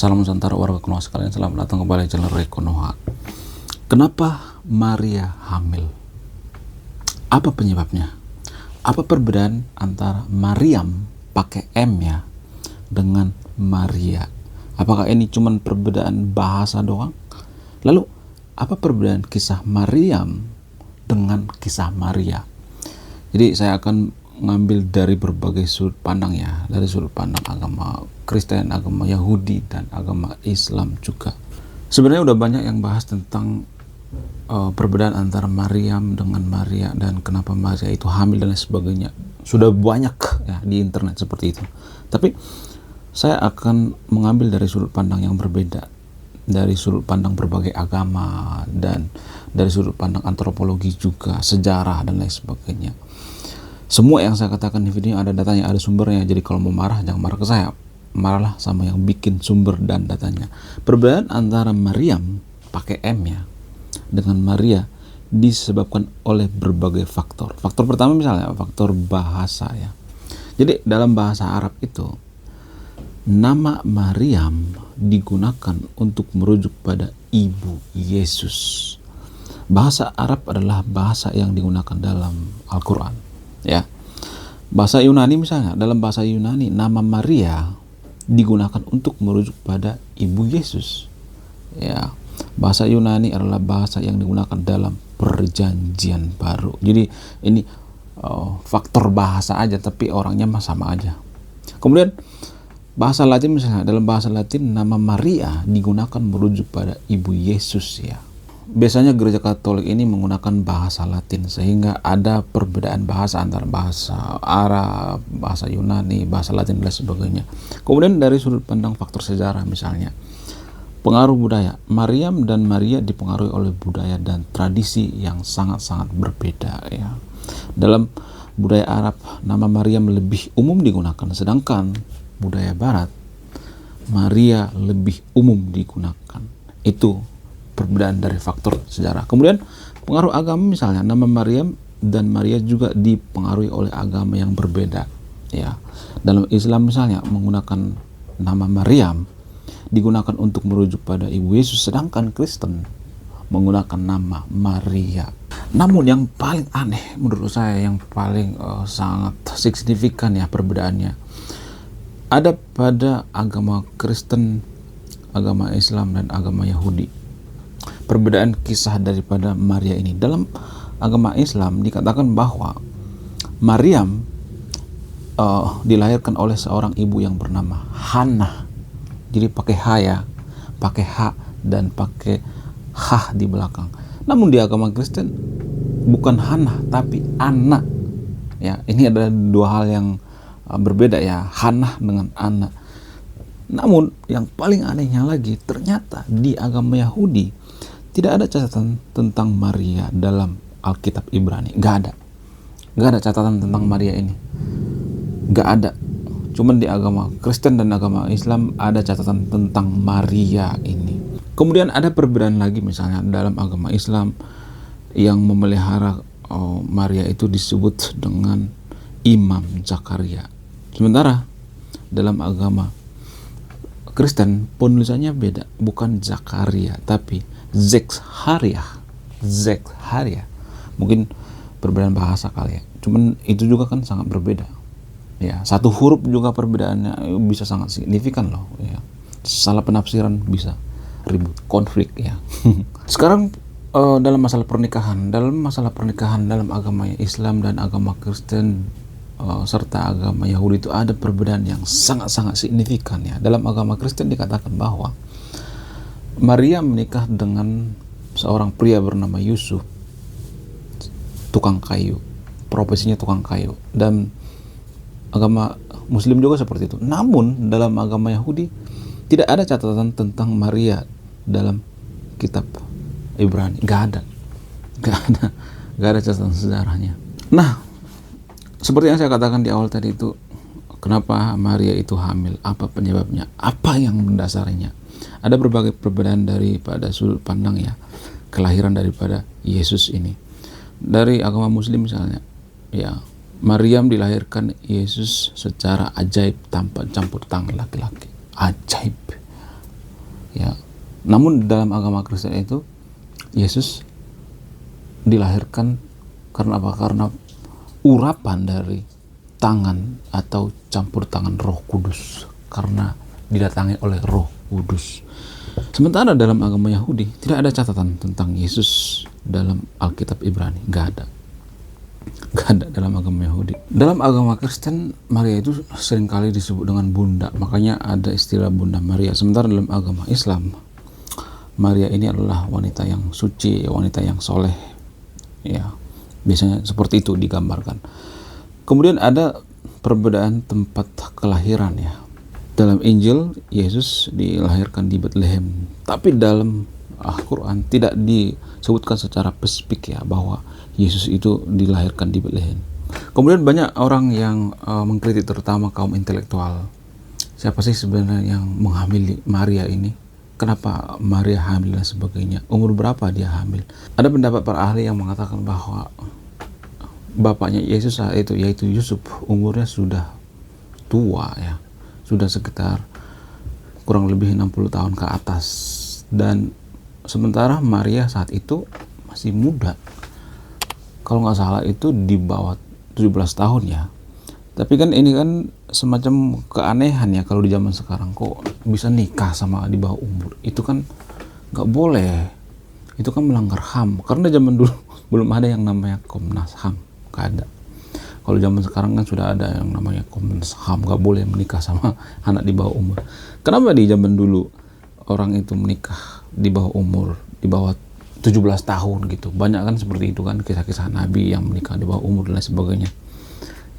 Salam Nusantara, warga Konoha sekalian, selamat datang kembali di channel Ray Konoha. Kenapa Maria hamil? Apa penyebabnya? Apa perbedaan antara Mariam pakai M ya dengan Maria? Apakah ini cuma perbedaan bahasa doang? Lalu apa perbedaan kisah Mariam dengan kisah Maria? Jadi saya akan ngambil dari berbagai sudut pandang ya, dari sudut pandang agama Kristen, agama Yahudi, dan agama Islam juga. Sebenarnya udah banyak yang bahas tentang perbedaan antara Mariam dengan Maria dan kenapa Maria itu hamil dan lain sebagainya. Sudah banyak ya di internet seperti itu. Tapi saya akan mengambil dari sudut pandang yang berbeda, dari sudut pandang berbagai agama dan dari sudut pandang antropologi juga, sejarah dan lain sebagainya. Semua yang saya katakan di video ada datanya, ada sumbernya. Jadi kalau mau marah jangan marah ke saya, marahlah sama yang bikin sumber dan datanya. Perbedaan antara Mariam pakai M ya dengan Maria disebabkan oleh berbagai faktor. Faktor pertama misalnya faktor bahasa ya. Jadi dalam bahasa Arab itu nama Mariam digunakan untuk merujuk pada ibu Yesus. Bahasa Arab adalah bahasa yang digunakan dalam Al-Quran ya. Bahasa Yunani misalnya, dalam bahasa Yunani nama Maria digunakan untuk merujuk pada ibu Yesus ya. Bahasa Yunani adalah bahasa yang digunakan dalam Perjanjian Baru. Jadi ini faktor bahasa aja, tapi orangnya mah sama aja. Kemudian bahasa Latin misalnya, dalam bahasa Latin nama Maria digunakan merujuk pada ibu Yesus ya. Biasanya gereja Katolik ini menggunakan bahasa Latin, sehingga ada perbedaan bahasa antara bahasa Arab, bahasa Yunani, bahasa Latin dan sebagainya. Kemudian dari sudut pandang faktor sejarah misalnya, pengaruh budaya, Mariam dan Maria dipengaruhi oleh budaya dan tradisi yang sangat-sangat berbeda ya. Dalam budaya Arab, nama Mariam lebih umum digunakan, sedangkan budaya Barat, Maria lebih umum digunakan. Itu perbedaan dari faktor sejarah. Kemudian pengaruh agama misalnya, nama Mariam dan Maria juga dipengaruhi oleh agama yang berbeda ya. Dalam Islam misalnya menggunakan nama Mariam digunakan untuk merujuk pada ibu Yesus, sedangkan Kristen menggunakan nama Maria. Namun yang paling aneh menurut saya, yang paling sangat signifikan ya perbedaannya, ada pada agama Kristen, agama Islam, dan agama Yahudi. Perbedaan kisah daripada Maria ini. Dalam agama Islam dikatakan bahwa Mariam dilahirkan oleh seorang ibu yang bernama Hannah. Jadi pakai H ya, pakai H dan pakai H di belakang. Namun di agama Kristen bukan Hannah tapi Anna. Ya, ini adalah dua hal yang berbeda ya, Hannah dengan Anna. Namun yang paling anehnya lagi, ternyata di agama Yahudi tidak ada catatan tentang Maria dalam Alkitab Ibrani. Gak ada catatan tentang Maria ini. Gak ada. Cuman di agama Kristen dan agama Islam ada catatan tentang Maria ini. Kemudian ada perbedaan lagi misalnya dalam agama Islam yang memelihara Maria itu disebut dengan Imam Zakaria. Sementara dalam agama Kristen penulisannya beda, bukan Zakaria tapi Zekharia. Mungkin perbedaan bahasa kali ya. Cuman itu juga kan sangat berbeda. Ya, satu huruf juga perbedaannya bisa sangat signifikan loh ya. Salah penafsiran bisa ribut, konflik ya. Sekarang dalam masalah pernikahan dalam agama Islam dan agama Kristen serta agama Yahudi itu ada perbedaan yang sangat-sangat signifikan ya. Dalam agama Kristen dikatakan bahwa Maria menikah dengan seorang pria bernama Yusuf, tukang kayu, profesinya tukang kayu. Dan agama Muslim juga seperti itu. Namun dalam agama Yahudi tidak ada catatan tentang Maria dalam kitab Ibrani. Gak ada catatan sejarahnya. Nah, seperti yang saya katakan di awal tadi itu, kenapa Maria itu hamil? Apa penyebabnya? Apa yang mendasarinya? Ada berbagai perbedaan daripada sudut pandang ya, kelahiran daripada Yesus ini. Dari agama Muslim misalnya, ya Mariam dilahirkan Yesus secara ajaib tanpa campur tangan laki-laki. Ajaib. Namun dalam agama Kristen itu Yesus dilahirkan karena apa? Karena urapan dari tangan atau campur tangan Roh Kudus, karena didatangi oleh Roh Kudus. Sementara dalam agama Yahudi tidak ada catatan tentang Yesus dalam Alkitab Ibrani, nggak ada dalam agama Yahudi. Dalam agama Kristen, Maria itu seringkali disebut dengan bunda, makanya ada istilah Bunda Maria. Sementara dalam agama Islam, Maria ini adalah wanita yang suci, wanita yang soleh, ya biasanya seperti itu digambarkan. Kemudian ada perbedaan tempat kelahiran ya. Dalam Injil, Yesus dilahirkan di Bethlehem, tapi dalam Al-Quran tidak disebutkan secara spesifik ya bahwa Yesus itu dilahirkan di Bethlehem. Kemudian banyak orang yang mengkritik, terutama kaum intelektual. Siapa sih sebenarnya yang menghamili Maria ini? Kenapa Maria hamil dan sebagainya? Umur berapa dia hamil? Ada pendapat para ahli yang mengatakan bahwa bapaknya Yesus saat itu, yaitu Yusuf, umurnya sudah tua ya. Sudah sekitar kurang lebih 60 tahun ke atas, dan sementara Maria saat itu masih muda, kalau nggak salah itu di bawah 17 tahun ya. Tapi kan ini kan semacam keanehan ya kalau di zaman sekarang, kok bisa nikah sama di bawah umur. Itu kan nggak boleh, itu kan melanggar HAM, karena zaman dulu belum ada yang namanya Komnas HAM, nggak ada. Kalau zaman sekarang kan sudah ada yang namanya Komnas HAM, gak boleh menikah sama anak di bawah umur. Kenapa di zaman dulu orang itu menikah di bawah umur, di bawah 17 tahun gitu? Banyak kan seperti itu kan, kisah-kisah Nabi yang menikah di bawah umur dan lain sebagainya.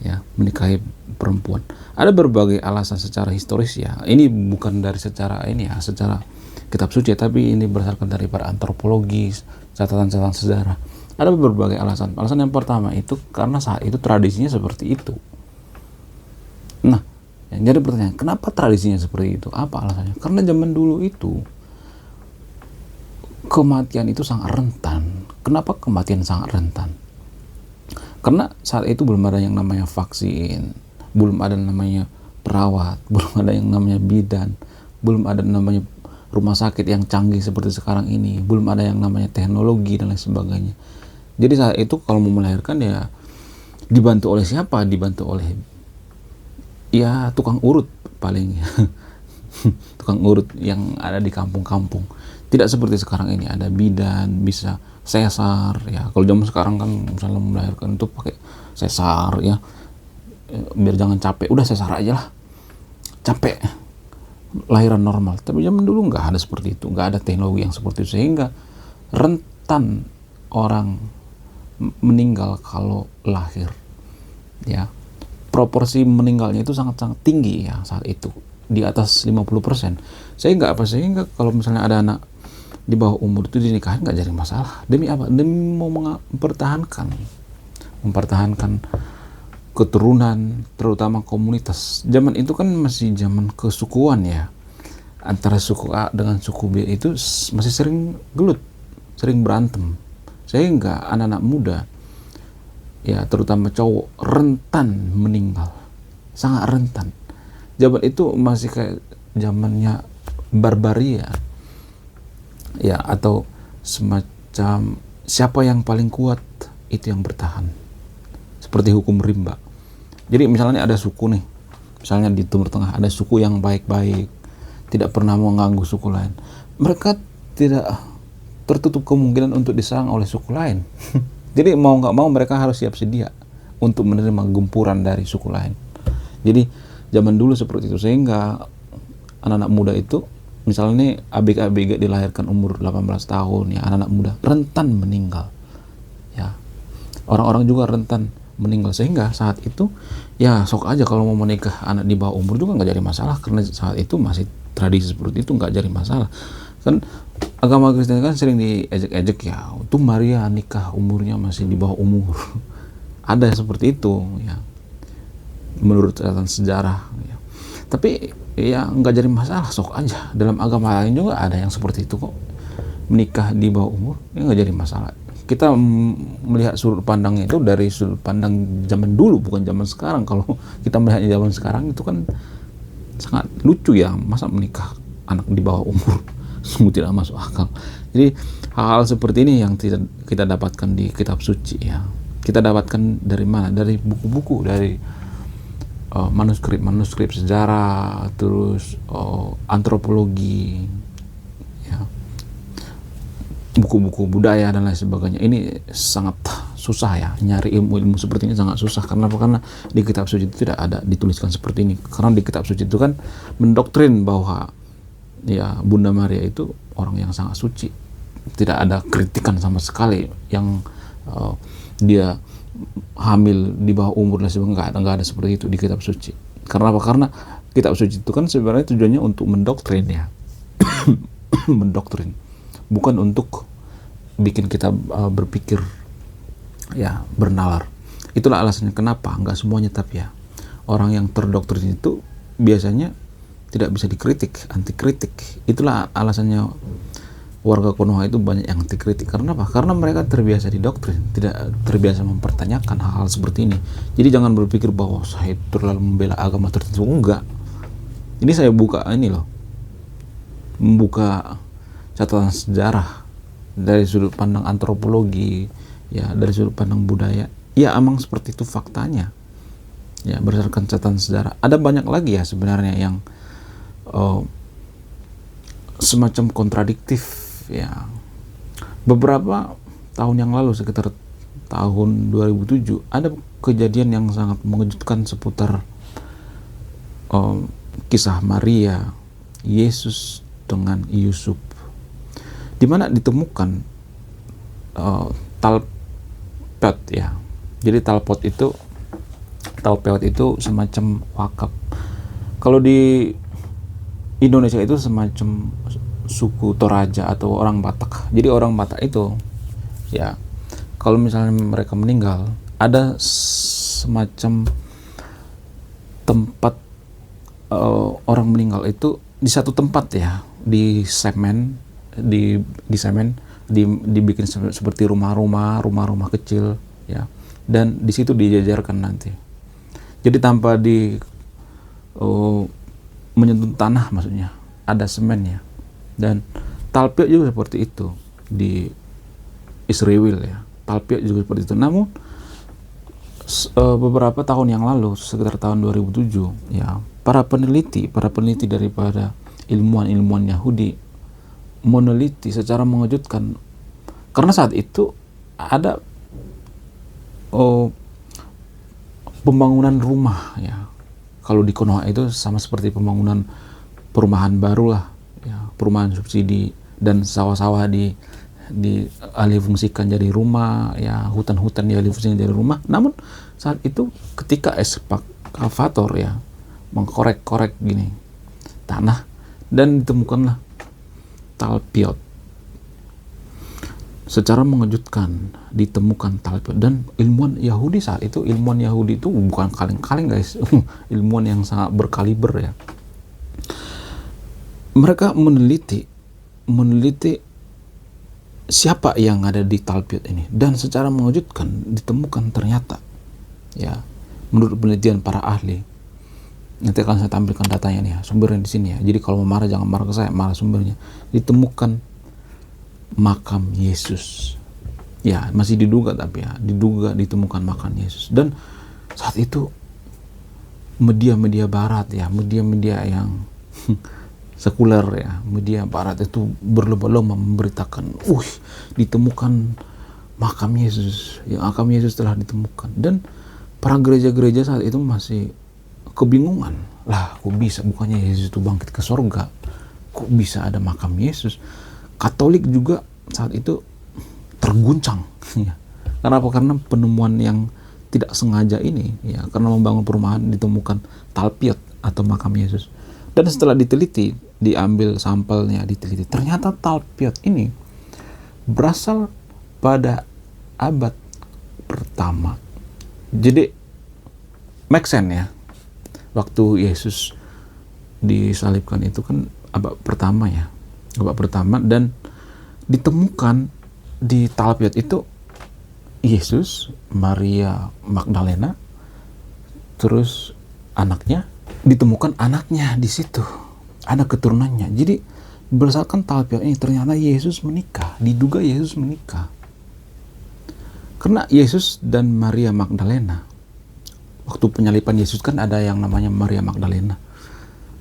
Ya, menikahi perempuan. Ada berbagai alasan secara historis ya. Ini bukan dari secara ini ya, secara kitab suci, tapi ini berdasarkan dari para antropologis, catatan-catatan sejarah. Ada berbagai alasan. Alasan yang pertama itu karena saat itu tradisinya seperti itu. Nah, yang jadi pertanyaan, kenapa tradisinya seperti itu? Apa alasannya? Karena zaman dulu itu kematian itu sangat rentan. Kenapa kematian sangat rentan? Karena saat itu belum ada yang namanya vaksin, belum ada namanya perawat, belum ada yang namanya bidan, belum ada namanya rumah sakit yang canggih seperti sekarang ini, belum ada yang namanya teknologi dan lain sebagainya. Jadi saat itu kalau mau melahirkan ya dibantu oleh siapa? Dibantu oleh ya tukang urut paling. Tukang urut yang ada di kampung-kampung. Tidak seperti sekarang ini ada bidan, bisa sesar ya. Kalau zaman sekarang kan misalnya melahirkan itu pakai sesar ya. Biar jangan capek, udah sesar aja lah. Capek lahiran normal. Tapi zaman dulu nggak ada seperti itu, nggak ada teknologi yang seperti itu, sehingga rentan orang meninggal kalau lahir ya. Proporsi meninggalnya itu sangat-sangat tinggi ya saat itu, di atas 50%. Sehingga sehingga kalau misalnya ada anak di bawah umur itu dinikahin nggak jadi masalah. Demi apa? Demi mau mempertahankan keturunan, terutama komunitas. Zaman itu kan masih zaman kesukuan ya, antara suku A dengan suku B itu masih sering gelut, sering berantem, sehingga anak-anak muda ya, terutama cowok, rentan meninggal, sangat rentan. Zaman itu masih kayak zamannya barbaria ya, atau semacam siapa yang paling kuat itu yang bertahan, seperti hukum rimba. Jadi misalnya ada suku nih, misalnya di Timur Tengah ada suku yang baik-baik, tidak pernah mengganggu suku lain, mereka tidak tertutup kemungkinan untuk diserang oleh suku lain. Jadi mau nggak mau mereka harus siap sedia untuk menerima gempuran dari suku lain. Jadi zaman dulu seperti itu, sehingga anak-anak muda itu misalnya ABG dilahirkan umur 18 tahun ya, anak-anak muda rentan meninggal ya. Orang-orang juga rentan meninggal, sehingga saat itu ya sok aja kalau mau menikah anak di bawah umur juga nggak jadi masalah, karena saat itu masih tradisi seperti itu, nggak jadi masalah kan. Agama Kristen kan sering diejek-ejek ya, tuh Maria nikah umurnya masih di bawah umur. Ada seperti itu ya, menurut catatan sejarah ya. Tapi ya nggak jadi masalah, sok aja. Dalam agama lain juga ada yang seperti itu kok, menikah di bawah umur ya nggak jadi masalah. Kita melihat sudut pandangnya itu dari sudut pandang zaman dulu, bukan zaman sekarang. Kalau kita melihatnya zaman sekarang itu kan sangat lucu ya, masa menikah anak di bawah umur. Sungguh tidak masuk akal. Jadi hal-hal seperti ini yang tidak kita dapatkan di kitab suci ya. Kita dapatkan dari mana? Dari buku-buku, dari manuskrip sejarah, terus antropologi, ya, buku-buku budaya dan lain sebagainya. Ini sangat susah ya, nyari ilmu-ilmu seperti ini sangat susah. Karena apa? Karena di kitab suci itu tidak ada dituliskan seperti ini. Karena di kitab suci itu kan mendoktrin bahwa ya Bunda Maria itu orang yang sangat suci, tidak ada kritikan sama sekali yang dia hamil di bawah umur dan sebagainya. Nggak ada seperti itu di kitab suci. Karena apa? Karena kitab suci itu kan sebenarnya tujuannya untuk mendoktrin ya. Mendoktrin, bukan untuk bikin kita berpikir ya, bernalar. Itulah alasannya kenapa nggak semuanya, tapi ya orang yang terdoktrin itu biasanya tidak bisa dikritik, anti kritik. Itulah alasannya warga Konoha itu banyak yang anti kritik. Karena apa? Karena mereka terbiasa didoktrin, tidak terbiasa mempertanyakan hal-hal seperti ini. Jadi jangan berpikir bahwa saya terlalu membela agama tertentu. Enggak. Ini saya buka ini loh, membuka catatan sejarah dari sudut pandang antropologi ya, dari sudut pandang budaya. Ya emang seperti itu faktanya ya, berdasarkan catatan sejarah. Ada banyak lagi ya sebenarnya yang semacam kontradiktif ya. Beberapa tahun yang lalu, sekitar tahun 2007, ada kejadian yang sangat mengejutkan seputar kisah Maria, Yesus dengan Yusuf, di mana ditemukan talpot ya. Jadi talpot itu semacam wakaf. Kalau di Indonesia itu semacam suku Toraja atau orang Batak. Jadi orang Batak itu ya, kalau misalnya mereka meninggal, ada semacam tempat orang meninggal itu di satu tempat ya, di semen, dibikin seperti rumah-rumah kecil ya, dan di situ dijajarkan nanti. Jadi tanpa menyentuh tanah, maksudnya ada semennya. Dan talpiot juga seperti itu di Israel ya, talpiot juga seperti itu. Namun beberapa tahun yang lalu, sekitar tahun 2007 ya, para peneliti daripada ilmuwan Yahudi meneliti secara mengejutkan, karena saat itu ada pembangunan rumah ya. Kalau di Konoha itu sama seperti pembangunan perumahan baru lah ya, perumahan subsidi, dan sawah-sawah dialihfungsikan jadi rumah ya, hutan-hutan dialihfungsikan jadi rumah. Namun saat itu ketika ekskavator ya mengkorek-korek gini tanah, dan ditemukanlah talpiot. Secara mengejutkan ditemukan talpiot, dan ilmuwan Yahudi saat itu, bukan kaleng-kaleng guys, ilmuwan yang sangat berkaliber ya. Mereka meneliti siapa yang ada di talpiot ini, dan secara mengejutkan ditemukan ternyata ya, menurut penelitian para ahli. Nanti akan saya tampilkan datanya nih ya, sumbernya di sini ya. Jadi kalau mau marah jangan marah ke saya, marah sumbernya. Ditemukan makam Yesus. Ya, masih diduga, tapi ya, ditemukan makam Yesus. Dan saat itu media-media barat ya, media-media yang sekuler ya, media barat itu berlomba-lomba memberitakan, ditemukan makam Yesus. Ya, makam Yesus telah ditemukan. Dan para gereja-gereja saat itu masih kebingungan. Lah, kok bisa, bukannya Yesus itu bangkit ke sorga, kok bisa ada makam Yesus? Katolik juga saat itu terguncang ya. Karena apa? Karena penemuan yang tidak sengaja ini ya, karena membangun perumahan ditemukan talpiot atau makam Yesus. Dan setelah diteliti, diambil sampelnya, diteliti, ternyata talpiot ini berasal pada abad pertama. Jadi make sense ya, waktu Yesus disalibkan itu kan abad pertama ya, dan ditemukan di talpiot itu Yesus, Maria Magdalena, terus anaknya, ditemukan anaknya di situ, ada keturunannya. Jadi berdasarkan talpiot ini ternyata Yesus menikah, diduga Yesus menikah. Karena Yesus dan Maria Magdalena, waktu penyalipan Yesus kan ada yang namanya Maria Magdalena.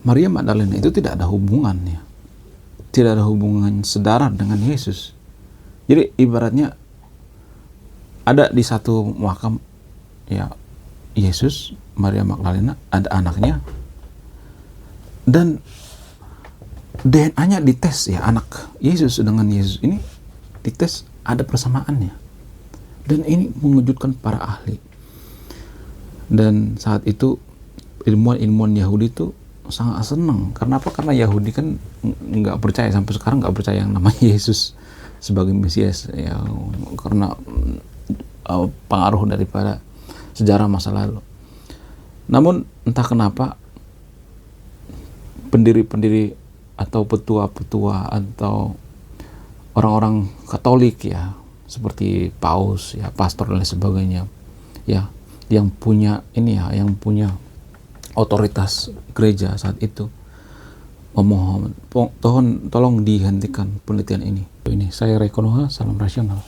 Maria Magdalena itu tidak ada hubungannya, tidak ada hubungan saudara dengan Yesus. Jadi ibaratnya ada di satu makam ya Yesus, Maria Magdalena, ada anaknya, dan DNA-nya dites ya, anak Yesus dengan Yesus ini dites, ada persamaannya. Dan ini mengejutkan para ahli. Dan saat itu ilmuwan Yahudi itu sangat senang. Karena apa? Karena Yahudi kan nggak percaya, sampai sekarang nggak percaya yang namanya Yesus sebagai Mesias ya, karena pengaruh daripada sejarah masa lalu. Namun entah kenapa pendiri-pendiri atau petua-petua atau orang-orang Katolik ya, seperti paus ya, pastor dan lain sebagainya ya, yang punya ini ya, yang punya otoritas gereja saat itu memohon tolong dihentikan penelitian ini. Ini saya Reko Noha, salam rasional.